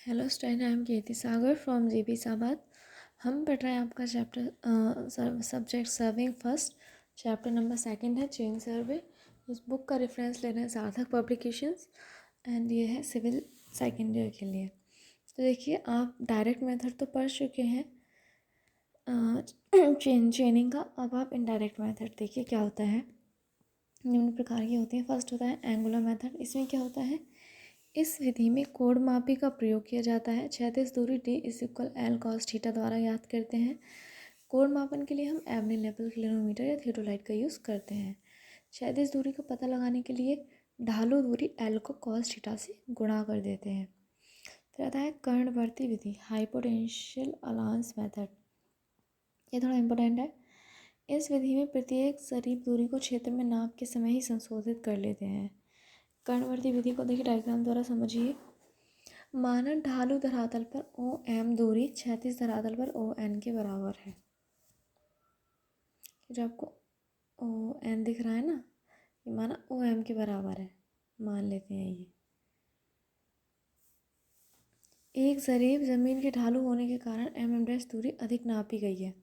Hello student, I am Kirti Sagar from जीबी साबाद। हम पढ़ रहे हैं आपका chapter subject serving first, chapter number 2 है चेन सर्वे। इस बुक का रेफरेंस ले रहे हैं सार्थक पब्लिकेशंस एंड ये है सिविल सेकेंड ईयर के लिए। तो देखिए, आप डायरेक्ट मेथड तो पढ़ चुके हैं चेनिंग का। अब आप इनडायरेक्ट मेथड देखिए क्या होता है। निम्न प्रकार की होती है। फर्स्ट होता है एंगुलर मेथड। इसमें क्या होता है, इस विधि में कोण मापी का प्रयोग किया जाता है। क्षैतिज दूरी d = L cos थीटा द्वारा ज्ञात करते हैं। कोण मापन के लिए हम एवनी लेवल क्लिनोमीटर या थियोडोलाइट का यूज़ करते हैं। क्षैतिज दूरी का पता लगाने के लिए ढालू दूरी L को cos थीटा से गुणा कर देते हैं। फिर आता है कर्णवर्ती विधि, हाइपोटेंशियल अलाउंस मेथड। ये थोड़ा इम्पोर्टेंट है। इस विधि में प्रत्येक सरीप दूरी को क्षेत्र में नाप के समय ही संशोधित कर लेते हैं। कर्णवर्ती विधि को देखिए डायग्राम द्वारा समझिए। मानक ढालू धरातल पर OM दूरी क्षैतिज धरातल पर ON के बराबर है। जो आपको ON दिख रहा है ना, ये माना OM के बराबर है, मान लेते हैं ये। एक ज़रीब ज़मीन के ढालू होने के कारण MM' दूरी अधिक नापी गई है।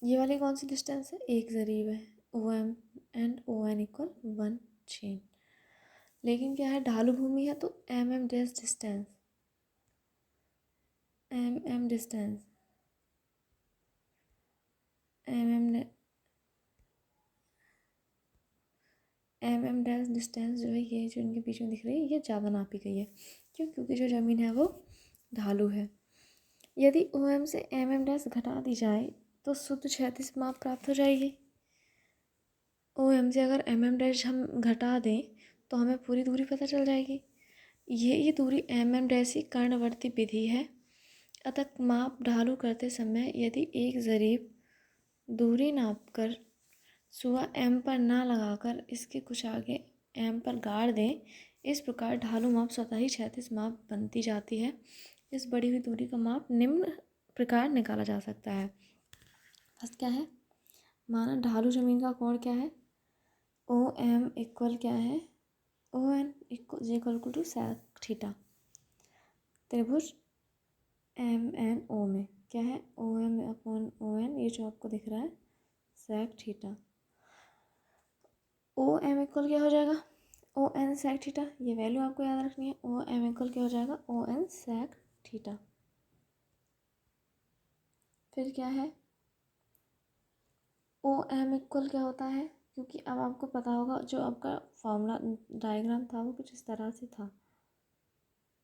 ये वाली कौन सी डिस्टेंस है, एक ज़रीब है। OM and ON = 1 chain. लेकिन क्या है, ढालू भूमि है तो MM' distance, MM distance, MM' distance जो है, ये जो इनके बीच में दिख रही है, ये ज़्यादा नापी गई है। क्यों? क्योंकि जो ज़मीन है वो ढालू है। यदि OM से MM' घटा दी जाए तो शुद्ध क्षैतिज माप प्राप्त हो जाएगी। OM से अगर MM' हम घटा दें तो हमें पूरी दूरी पता चल जाएगी। ये दूरी MM' ही कर्णवर्ती विधि है। अतः माप ढालू करते समय यदि एक ज़रीब दूरी नापकर सुआ M पर ना लगाकर इसके कुछ आगे M पर गाड़ दें, इस प्रकार ढालू माप स्वतः ही क्षैतिज माप बनती जाती है। इस बढ़ी हुई दूरी का माप निम्न प्रकार निकाला जा सकता है। फर्स्ट क्या है, माना ढालू जमीन का कोण क्या है, OM इक्वल क्या है, ON = sec थीटा। त्रिभुज MNO में क्या है, OM/ON, ये जो आपको दिख रहा है sec थीटा। OM इक्वल क्या हो जाएगा, ON sec थीटा। ये वैल्यू आपको याद रखनी है। OM इक्वल क्या हो जाएगा, ON sec थीटा। फिर क्या है, OM इक्वल क्या होता है, क्योंकि अब आपको पता होगा जो आपका फॉर्मूला डायग्राम था वो कुछ इस तरह से था।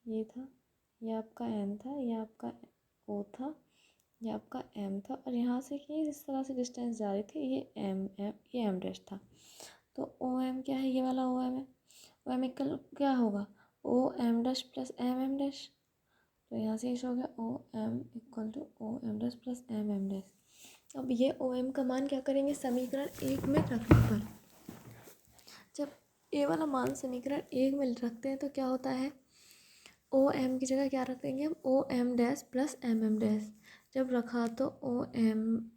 ये था, ये आपका N था, ये आपका O था, ये आपका M था, और यहाँ से कि इस तरह से डिस्टेंस जा रही थी, ये ये M' था। तो OM क्या है, ये वाला OM है। OM इक्वल क्या होगा, OM' + MM'। तो यहाँ से इस हो गया OM = OM' + MM'। अब ये OM का मान क्या करेंगे, समीकरण 1 में रखने पर, जब ये वाला मान समीकरण 1 में रखते हैं तो क्या होता है, OM की जगह क्या रख देंगे हम, OM' + MM'। जब रखा तो OM'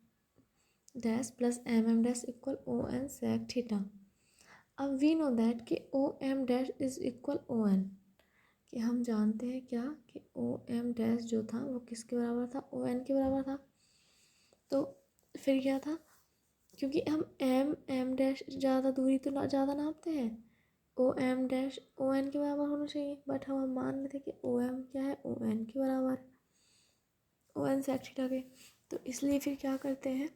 + MM' = ON sec theta. अब वी नो दैट कि OM' = ON, कि हम जानते हैं क्या कि OM' जो था वो किसके बराबर था, ON के बराबर था। तो फिर क्या था, क्योंकि हम MM' ज़्यादा दूरी तो ज़्यादा नापते हैं, OM' ON के बराबर होना चाहिए, बट हम मान रहे थे कि OM क्या है, ON के बराबर, ON sec थीटा के। तो इसलिए फिर क्या करते हैं,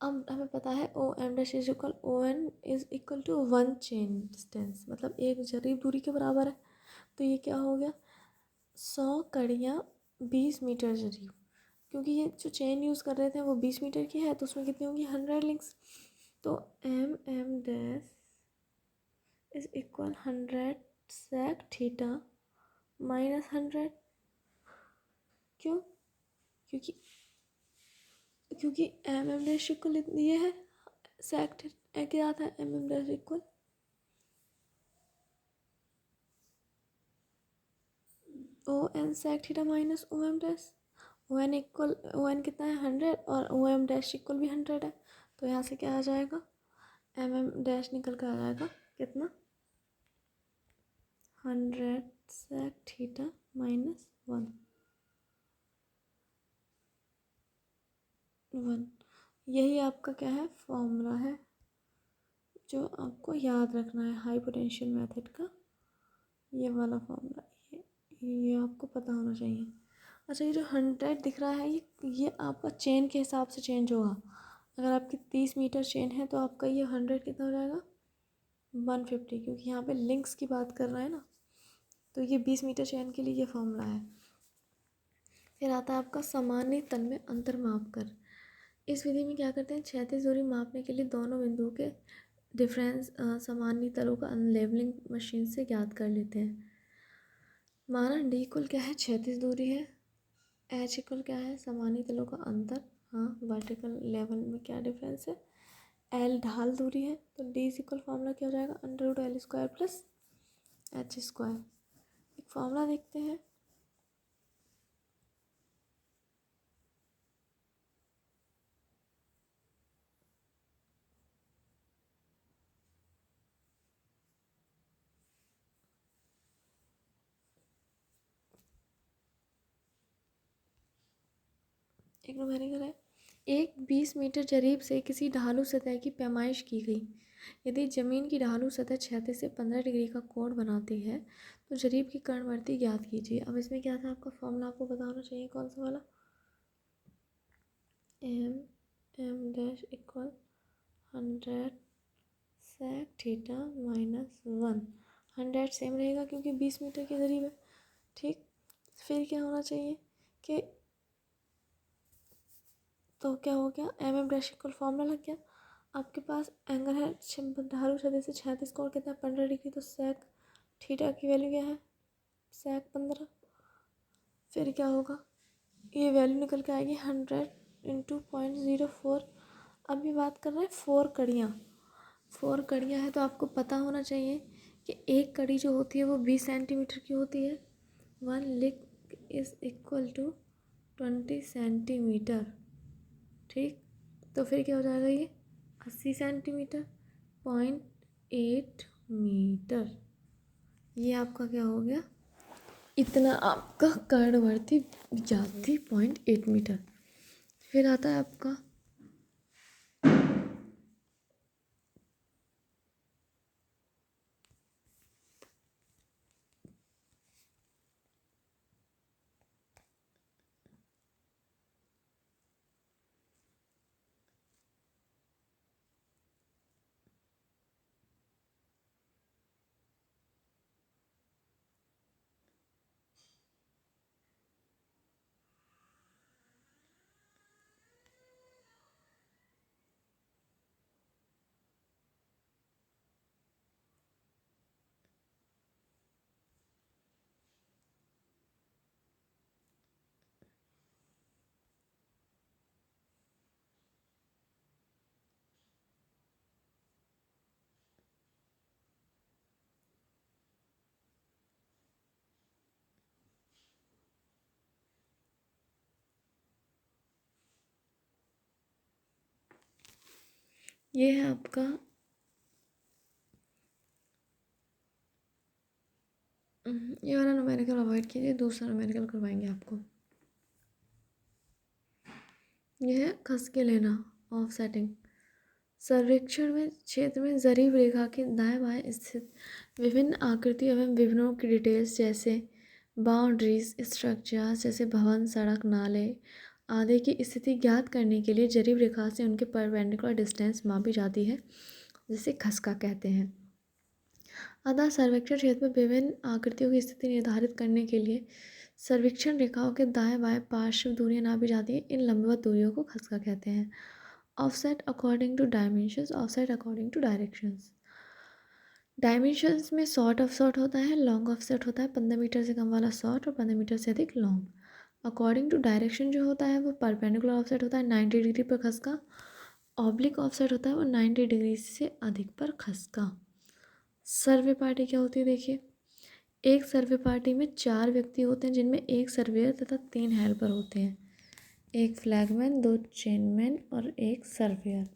अब हमें पता है OM' = ON = 1 चेन डिस्टेंस, मतलब एक जरीब दूरी के बराबर है। तो ये क्या हो गया, 100 कड़ियाँ 20 मीटर जरीब, क्योंकि ये जो चेन यूज़ कर रहे थे वो 20 मीटर की है, तो उसमें कितनी होंगी, 100 लिंक्स। तो MM' = 100 sec थीटा -100। क्यों? क्योंकि MM' इक्वल ये है, sec थीटा क्या आता है, MM' equal ON sec theta minus OM'। ON कितना है, 100, और OM' इक्वल भी 100 है। तो यहाँ से क्या आ जाएगा, MM' निकल कर आ जाएगा कितना, 100 sec थीटा माइनस 1 यही आपका क्या है, फॉर्मूला है जो आपको याद रखना है हाई पोटेंशियल मेथड का। ये वाला फॉर्मूला ये आपको पता होना चाहिए। अच्छा, ये जो 100 दिख रहा है ये आपका चेन के हिसाब से चेंज होगा। अगर आपकी 30 मीटर चेन है तो आपका ये 100 कितना हो जाएगा, 150, क्योंकि यहाँ पे लिंक्स की बात कर रहा है ना। तो ये 20 मीटर चेन के लिए ये फॉर्मूला है। फिर आता है आपका सामान्य तल में अंतर माप कर। इस विधि में क्या करते हैं, क्षैतिज दूरी मापने के लिए दोनों बिंदुओं के डिफरेंस सामान्य तलों का लेवलिंग मशीन से ज्ञात कर लेते हैं। माना डी इक्वल क्या है, क्षैतिज दूरी है, एच इक्वल क्या है, सामान्य तलों का अंतर, हाँ वर्टिकल लेवल में क्या डिफरेंस है, एल ढाल दूरी है, तो डी इक्वल फॉर्मूला क्या हो जाएगा, √L² प्लस H²। एक फॉर्मूला देखते हैं। एक न्यूमेरिकल है, एक 20 मीटर जरीब से किसी ढालू सतह की पैमाइश की गई। यदि जमीन की ढालू सतह क्षैतिज से 15 डिग्री का कोण बनाती है तो जरीब की कर्णवर्ती ज्ञात कीजिए। अब इसमें क्या था, आपका फॉर्मूला आपको पता होना चाहिए, कौन सा वाला, m equal 100 sec theta minus 1। 100 same रहेगा क्योंकि 20 मीटर की जरीब है, ठीक। फिर क्या होना चाहिए कि, तो क्या हो गया, m' इक्वल फॉर्मूला लग गया। आपके पास एंगल है ढालू सतह से 36 कोण कितना है, 15 डिग्री, तो सेक थीटा की वैल्यू क्या है, सेक 15। फिर क्या होगा, ये वैल्यू निकल के आएगी 100 इंटू 0.04। अभी बात कर रहे हैं 4 कड़ियाँ हैं, तो आपको पता होना चाहिए कि एक कड़ी जो होती है वो 20 सेंटीमीटर की होती है। 1 लिक इज इक्वल टू 20 सेंटीमीटर, ठीक। तो फिर क्या हो जाएगा, ये 80 सेंटीमीटर, 0.8 मीटर। ये आपका क्या हो गया, इतना आपका कर्णवर्ती व्यास थी 0.8 मीटर। फिर आता है आपका ये है आपका ये वाला न्यूमेरिकल अवॉइड कीजिए, दूसरा न्यूमेरिकल करवाएंगे आपको। यह है खस के लेना, ऑफसेटिंग। सर्वेक्षण में क्षेत्र में जरीब रेखा के दाएं बाएं स्थित विभिन्न आकृति एवं विवरणों की डिटेल्स जैसे बाउंड्रीज स्ट्रक्चर्स जैसे भवन, सड़क, नाले आदि की स्थिति ज्ञात करने के लिए जरीब रेखा से उनके परपेंडिकुलर डिस्टेंस मापी जाती है, जिसे खसका कहते हैं। अतः सर्वेक्षण क्षेत्र में विभिन्न आकृतियों की स्थिति निर्धारित करने के लिए सर्वेक्षण रेखाओं के दाएं बाएं पार्श्व दूरियां नापी जाती हैं। इन लंबवत दूरियों को खसका कहते हैं। Offset according to dimensions, offset according to directions. Dimensions में शॉर्ट ऑफसेट होता है, लॉन्ग ऑफसेट होता है, 15 मीटर से कम वाला शॉर्ट और 15 मीटर से अधिक लॉन्ग। अकॉर्डिंग टू डायरेक्शन जो होता है वो परपेंडिकुलर ऑफसेट होता है 90 डिग्री पर खसका, ऑब्लिक ऑफसेट होता है वो 90 डिग्री से अधिक पर खसका। सर्वे पार्टी क्या होती है, देखिए, एक सर्वे पार्टी में 4 व्यक्ति होते हैं जिनमें एक सर्वेयर तथा 3 हेल्पर होते हैं, एक फ्लैगमैन, 2 चेनमैन और एक सर्वेयर।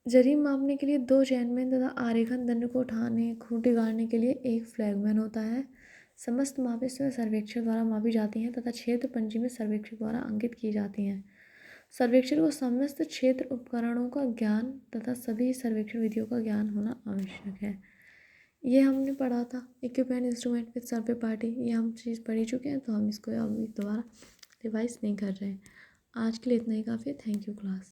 जरीब मापने के लिए 2 चेनमैन तथा आरेखन दंड को उठाने खूंटी गाड़ने के लिए एक फ्लैगमैन होता है। समस्त मापें स्वयं सर्वेक्षक द्वारा मापी जाती हैं तथा क्षेत्र पंजी में सर्वेक्षक द्वारा अंकित की जाती हैं। सर्वेक्षक को समस्त क्षेत्र उपकरणों का ज्ञान तथा सभी सर्वेक्षण विधियों का ज्ञान होना आवश्यक है। ये हमने पढ़ा था equipment instrument with survey party. ये हम चीज़ पढ़ ही चुके हैं, तो हम इसको अभी दोबारा रिवाइज नहीं कर रहे हैं। आज के लिए इतना ही काफ़ी है। Thank you class.